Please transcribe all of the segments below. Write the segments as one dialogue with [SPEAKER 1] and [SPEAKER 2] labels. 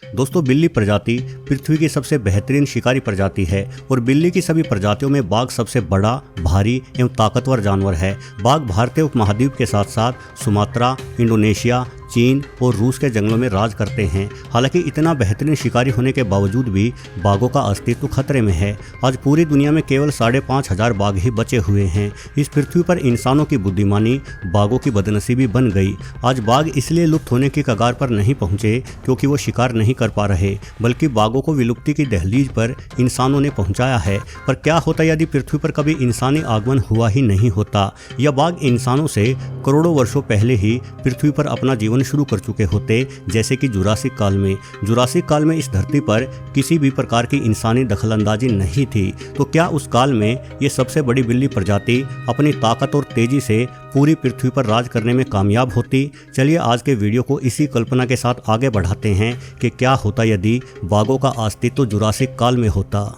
[SPEAKER 1] दोस्तों, बिल्ली प्रजाति पृथ्वी की सबसे बेहतरीन शिकारी प्रजाति है और बिल्ली की सभी प्रजातियों में बाघ सबसे बड़ा, भारी एवं ताकतवर जानवर है। बाघ भारतीय उपमहाद्वीप के साथ साथ सुमात्रा, इंडोनेशिया, चीन और रूस के जंगलों में राज करते हैं। हालांकि इतना बेहतरीन शिकारी होने के बावजूद भी बाघों का अस्तित्व खतरे में है। आज पूरी दुनिया में केवल 5,500 बाघ ही बचे हुए हैं। इस पृथ्वी पर इंसानों की बुद्धिमानी बाघों की बदनसीबी बन गई। आज बाघ इसलिए लुप्त होने की कगार पर नहीं पहुंचे क्योंकि वो शिकार नहीं कर पा रहे, बल्कि बाघों को विलुप्ति की दहलीज पर इंसानों ने पहुंचाया है। पर क्या होता यदि पृथ्वी पर कभी इंसानी आगमन हुआ ही नहीं होता, या बाघ इंसानों से करोड़ों वर्षों पहले ही पृथ्वी पर अपना जीवन शुरू कर चुके होते, जैसे कि जुरासिक काल में। जुरासिक काल में इस धरती पर किसी भी प्रकार की इंसानी दखलंदाजी नहीं थी, तो क्या उस काल में ये सबसे बड़ी बिल्ली प्रजाति अपनी ताकत और तेजी से पूरी पृथ्वी पर राज करने में कामयाब होती? चलिए आज के वीडियो को इसी कल्पना के साथ आगे बढ़ाते हैं कि क्या होता यदि बाघों का अस्तित्व जुरासिक काल में होता।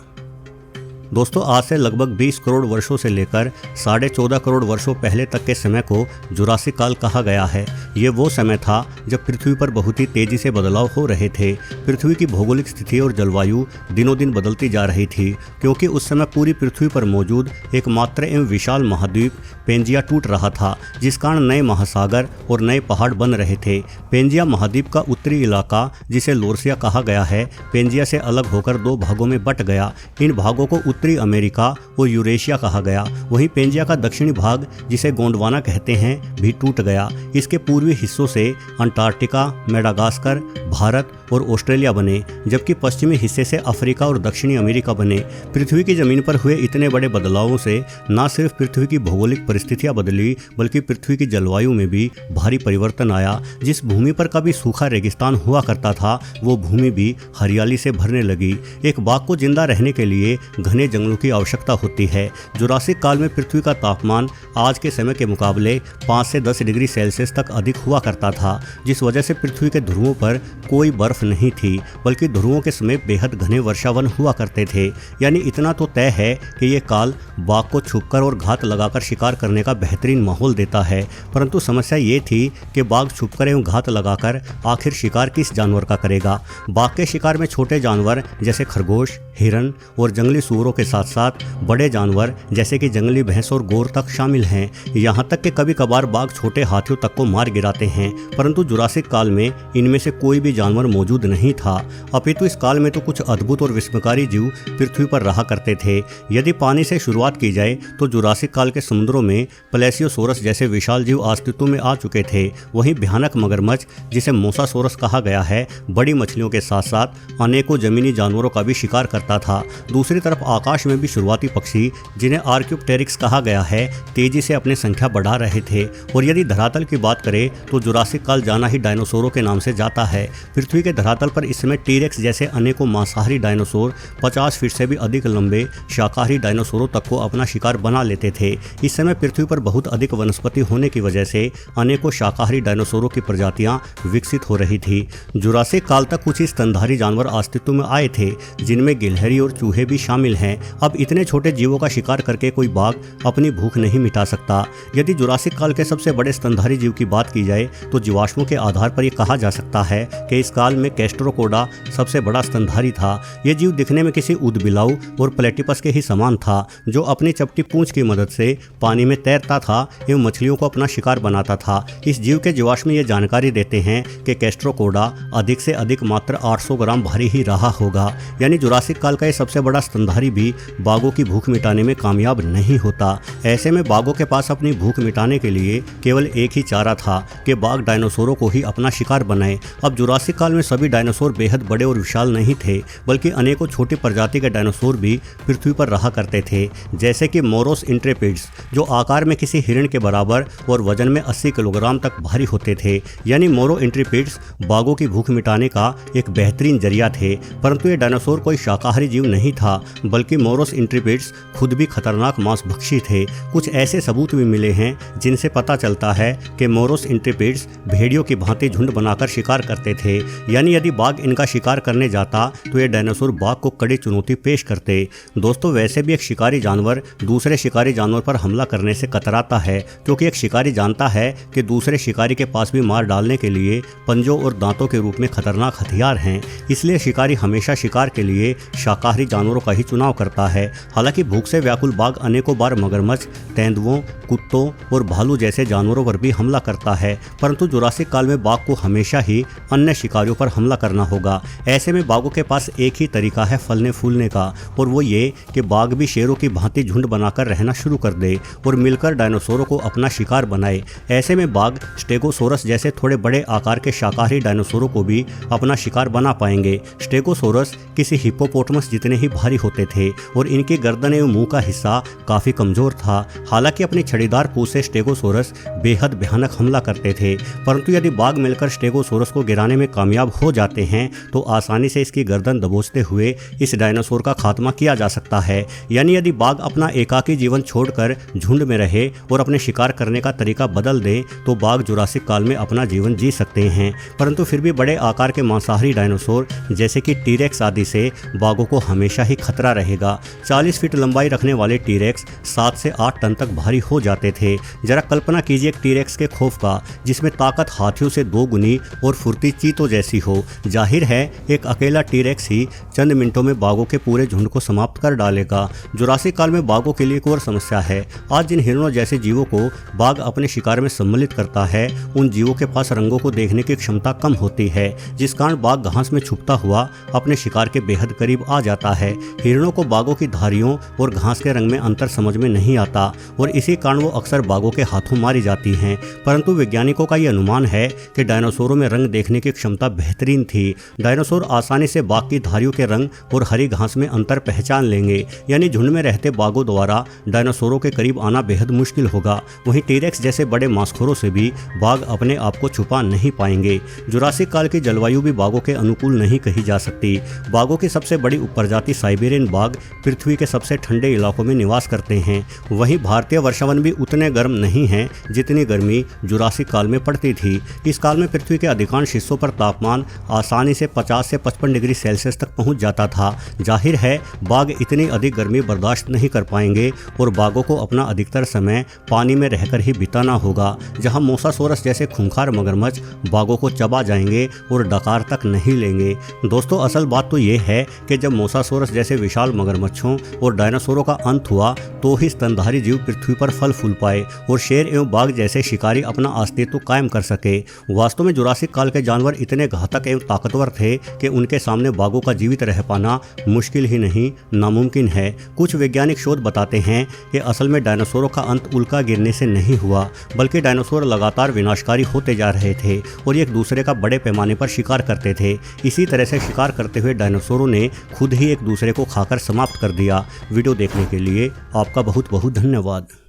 [SPEAKER 1] दोस्तों, आज से लगभग 20 करोड़ वर्षों से लेकर 14.5 करोड़ वर्षों पहले तक के समय को जुरासिक काल कहा गया है। ये वो समय था जब पृथ्वी पर बहुत ही तेजी से बदलाव हो रहे थे। पृथ्वी की भौगोलिक स्थिति और जलवायु दिनों दिन बदलती जा रही थी, क्योंकि उस समय पूरी पृथ्वी पर मौजूद एकमात्र एवं विशाल महाद्वीप पेंजिया टूट रहा था, जिस कारण नए महासागर और नए पहाड़ बन रहे थे। पेंजिया महाद्वीप का उत्तरी इलाका, जिसे लोरसिया कहा गया है, पेंजिया से अलग होकर 2 भागों में बट गया। इन भागों को उत्तरी अमेरिका और यूरेशिया कहा गया। वहीं पेंजिया का दक्षिणी भाग, जिसे गोंडवाना कहते हैं, भी टूट गया। इसके पूर्वी हिस्सों से अंटार्कटिका, मेडागास्कर, भारत और ऑस्ट्रेलिया बने, जबकि पश्चिमी हिस्से से अफ्रीका और दक्षिणी अमेरिका बने। पृथ्वी की जमीन पर हुए इतने बड़े बदलावों से न सिर्फ पृथ्वी की भौगोलिक परिस्थितियां बदली, बल्कि पृथ्वी की जलवायु में भी भारी परिवर्तन आया। जिस भूमि पर कभी सूखा रेगिस्तान हुआ करता था, वो भूमि भी हरियाली से भरने लगी। एक बाघ को जिंदा रहने के लिए घने जंगलों की आवश्यकता होती है। जुरासिक काल में पृथ्वी का तापमान आज के समय के मुकाबले 5 से 10 डिग्री सेल्सियस तक अधिक हुआ करता था, जिस वजह से पृथ्वी के ध्रुवों पर कोई बर्फ नहीं थी, बल्कि ध्रुवों के समीप बेहद घने वर्षावन हुआ करते थे। यानी इतना तो तय है कि ये काल बाघ को छुपकर और घात लगाकर शिकार करने का बेहतरीन माहौल देता है। परंतु समस्या ये थी कि बाघ छुपकर एवं घात लगाकर आखिर शिकार किस जानवर का करेगा। बाघ के शिकार में छोटे जानवर जैसे खरगोश, हिरन और जंगली सूअरों के साथ साथ बड़े जानवर जैसे कि जंगली भैंस और गोर तक शामिल हैं। यहाँ तक कि कभी कभार बाघ छोटे हाथियों तक को मार गिराते हैं। परंतु जुरासिक काल में इनमें से कोई भी जानवर मौजूद नहीं था। अपितु इस काल में तो कुछ अद्भुत और विस्मयकारी जीव पृथ्वी पर रहा करते थे। यदि पानी से शुरुआत की जाए तो जुरासिक काल के समुद्रों में प्लेसियोसोरस जैसे विशाल जीव अस्तित्व में आ चुके थे। वहीं भयानक मगरमच्छ, जिसे मोसासोरस कहा गया है, बड़ी मछलियों के साथ साथ अनेकों जमीनी जानवरों का भी शिकार करता था। दूसरी तरफ आकाश में भी शुरुआती पक्षी, जिन्हें आर्क्योप्टेरिक्स कहा गया है, तेजी से अपनी संख्या बढ़ा रहे थे। और यदि धरातल की बात करें तो जुरासिक काल जाना ही डायनासोरों के नाम से जाता है। पृथ्वी के धरातल पर इस समय टीरेक्स जैसे अनेकों मांसाहारी डायनासोर 50 फीट से भी अधिक लंबे शाकाहारी डायनासोरों तक को अपना शिकार बना लेते थे। इस समय पृथ्वी पर बहुत अधिक वनस्पति होने की वजह से अनेकों शाकाहारी डायनासोरों की प्रजातियां विकसित हो रही थी। जुरासिक काल तक कुछ ही स्तनधारी जानवर अस्तित्व में आए थे, जिनमें गिलहरी और चूहे भी शामिल हैं। अब इतने छोटे जीवों का शिकार करके कोई बाघ अपनी भूख नहीं मिटा सकता। यदि जुरासिक काल के सबसे बड़े स्तनधारी जीव की बात की जाए तो जीवाश्मों के आधार पर यह कहा जा सकता है कि इस काल में कैस्ट्रोकोडा सबसे बड़ा स्तनधारी था। यह जीव दिखने में किसी ऊदबिलाऊ और प्लेटिपस के ही समान था, जो अपनी चपटी पूंछ की मदद से पानी में तैरता था एवं मछलियों को अपना शिकार बनाता था। इस जीव के जीवाश्म ये जानकारी देते हैं कि कैस्ट्रोकोडा अधिक से अधिक मात्र 800 ग्राम भारी ही रहा होगा। यानी जुरासिक काल का ये सबसे बड़ा स्तनधारी भी बाघों की भूख मिटाने में कामयाब नहीं होता। ऐसे में बाघों के पास अपनी भूख मिटाने के लिए केवल एक ही चारा था कि बाघ डायनासोरों को ही अपना शिकार बनाए। अब जुरासिक काल में सभी डायनासोर बेहद बड़े और विशाल नहीं थे, बल्कि अनेकों छोटी प्रजाति के डायनासोर भी पृथ्वी पर रहा करते थे, जैसे कि मोरोस इंट्रेपिड्स, जो आकार में किसी हिरण के बराबर और वजन में 80 किलोग्राम तक भारी होते थे। यानी मोरो इंट्रेपिड्स बाघों की भूख मिटाने का एक बेहतरीन जरिया थे। परंतु ये डायनासोर कोई शाकाहारी जीव नहीं था, बल्कि मोरस इंट्रीपिड्स खुद भी खतरनाक मांसभक्षी थे। कुछ ऐसे सबूत भी मिले हैं जिनसे पता चलता है कि मोरस इंट्रीपिड्स भेड़ियों की भांति झुंड बनाकर शिकार करते थे, यानी यदि बाघ इनका शिकार करने जाता तो ये डायनासोर बाघ को कड़ी चुनौती पेश करते। दोस्तों, वैसे भी एक शिकारी जानवर दूसरे शिकारी जानवर पर हमला करने से कतराता है, क्योंकि एक शिकारी जानता है कि दूसरे शिकारी के पास भी मार डालने के लिए पंजों और दांतों के रूप में खतरनाक हथियार हैं। इसलिए शिकारी हमेशा शिकार के लिए शाकाहारी जानवरों का ही चुनाव करता है। हालांकि भूख से व्याकुल बाघ अनेकों बार मगरमच्छ, तेंदुओं, कुत्तों और भालू जैसे जानवरों पर भी हमला करता है, परंतु जुरासिक काल में बाघ को हमेशा ही अन्य शिकारियों पर हमला करना होगा। ऐसे में बाघों के पास एक ही तरीका है फलने फूलने का, और वो ये कि बाघ भी शेरों की भांति झुंड बनाकर रहना शुरू कर दे और मिलकर डायनासोरों को अपना शिकार बनाए। ऐसे में बाघ स्टेगोसोरस जैसे थोड़े बड़े आकार के शाकाहारी डायनासोरों को भी अपना शिकार बना पाएंगे। स्टेगोसोरस किसी हिप्पोपोटामस जितने ही भारी होते थे और इनकी गर्दन एवं मुंह का हिस्सा काफी कमजोर था। हालांकि अपनी छड़ीदार पूंछ से स्टेगोसोरस बेहद भयानक हमला करते थे, परंतु यदि बाघ मिलकर स्टेगोसोरस को गिराने में कामयाब हो जाते हैं तो आसानी से इसकी गर्दन दबोचते हुए इस डायनासोर का खात्मा किया जा सकता है। यानी यदि बाघ अपना एकाकी जीवन छोड़कर झुंड में रहे और अपने शिकार करने का तरीका बदल दे तो बाघ जुरासिक काल में अपना जीवन जी सकते हैं। परंतु फिर भी बड़े आकार के मांसाहारी डायनासोर जैसे कि टीरेक्स आदि से बाघों को हमेशा ही खतरा रहेगा। 40 फीट लंबाई रखने वाले टीरेक्स 7 से 8 टन तक भारी हो जाते थे। जरा कल्पना कीजिए एक टीरेक्स के खौफ का, जिसमें ताकत हाथियों से 2 गुनी और फुर्ती चीतों जैसी हो। जाहिर है एक अकेला टीरेक्स ही चंद मिनटों में बाघों के पूरे झुंड को समाप्त कर डालेगा। जुरासिक काल में बाघों के लिए एक और समस्या है। आज जिन हिरणों जैसे जीवों को बाघ अपने शिकार में सम्मिलित करता है, उन जीवों के पास रंगों को देखने की क्षमता कम होती है, जिस कारण बाघ घास में छुपता हुआ अपने शिकार के बेहद करीब आ जाता है। हिरणों को बाघों की धारियों और घास के रंग में अंतर समझ में नहीं आता और इसी कारण वो अक्सर बाघों के हाथों मारी जाती हैं। परंतु वैज्ञानिकों का यह अनुमान है कि डायनासोरों में रंग देखने की क्षमता बेहतरीन थी। डायनासोर आसानी से बाघ की धारियों के रंग और हरी घास में अंतर पहचान लेंगे, यानी झुंड में रहते बाघों द्वारा डायनासोरों के करीब आना बेहद मुश्किल होगा। वहीं टीरेक्स जैसे बड़े मांसखोरों से भी बाघ अपने आप को छुपा नहीं पाएंगे। जुरासिक काल की जलवायु भी बाघों के अनुकूल नहीं कही जा सकती। बाघों की सबसे बड़ी उपप्रजाति साइबेरियन बाघ पृथ्वी के सबसे ठंडे इलाकों में निवास करते हैं। वहीं भारतीय वर्षावन भी उतने गर्म नहीं हैं जितनी गर्मी जुरासिक काल में पड़ती थी। इस काल में पृथ्वी के अधिकांश हिस्सों पर तापमान आसानी से 50 से 55 डिग्री सेल्सियस तक पहुंच जाता था। जाहिर है बाघ इतनी अधिक गर्मी बर्दाश्त नहीं कर पाएंगे और बाघों को अपना अधिकतर समय पानी में रहकर ही बिताना होगा, जहां मोसासोरस जैसे खूंखार मगरमच्छ बाघों को चबा जाएंगे और डकार तक नहीं लेंगे। दोस्तों, असल बात तो ये है कि जब मोसासोरस जैसे विशाल मगरमच्छों और डायनासोरों का अंत हुआ तो ही स्तनधारी जीव पृथ्वी पर फल फूल पाए और शेर एवं बाघ जैसे शिकारी अपना अस्तित्व कायम कर सके। वास्तव में जुरासिक काल के जानवर इतने घातक एवं ताकतवर थे कि उनके सामने बाघों का जीवित रह पाना मुश्किल ही नहीं नामुमकिन है। कुछ वैज्ञानिक शोध बताते हैं कि असल में डायनासोरों का अंत उल्का गिरने से नहीं हुआ, बल्कि डायनासोर लगातार विनाशकारी होते जा रहे थे और एक दूसरे का बड़े पैमाने पर शिकार करते थे। इसी तरह से शिकार करते हुए डायनासोरों ने खुद ही एक दूसरे को खाकर समाप्त कर दिया। वीडियो देखने के लिए आपका बहुत बहुत धन्यवाद।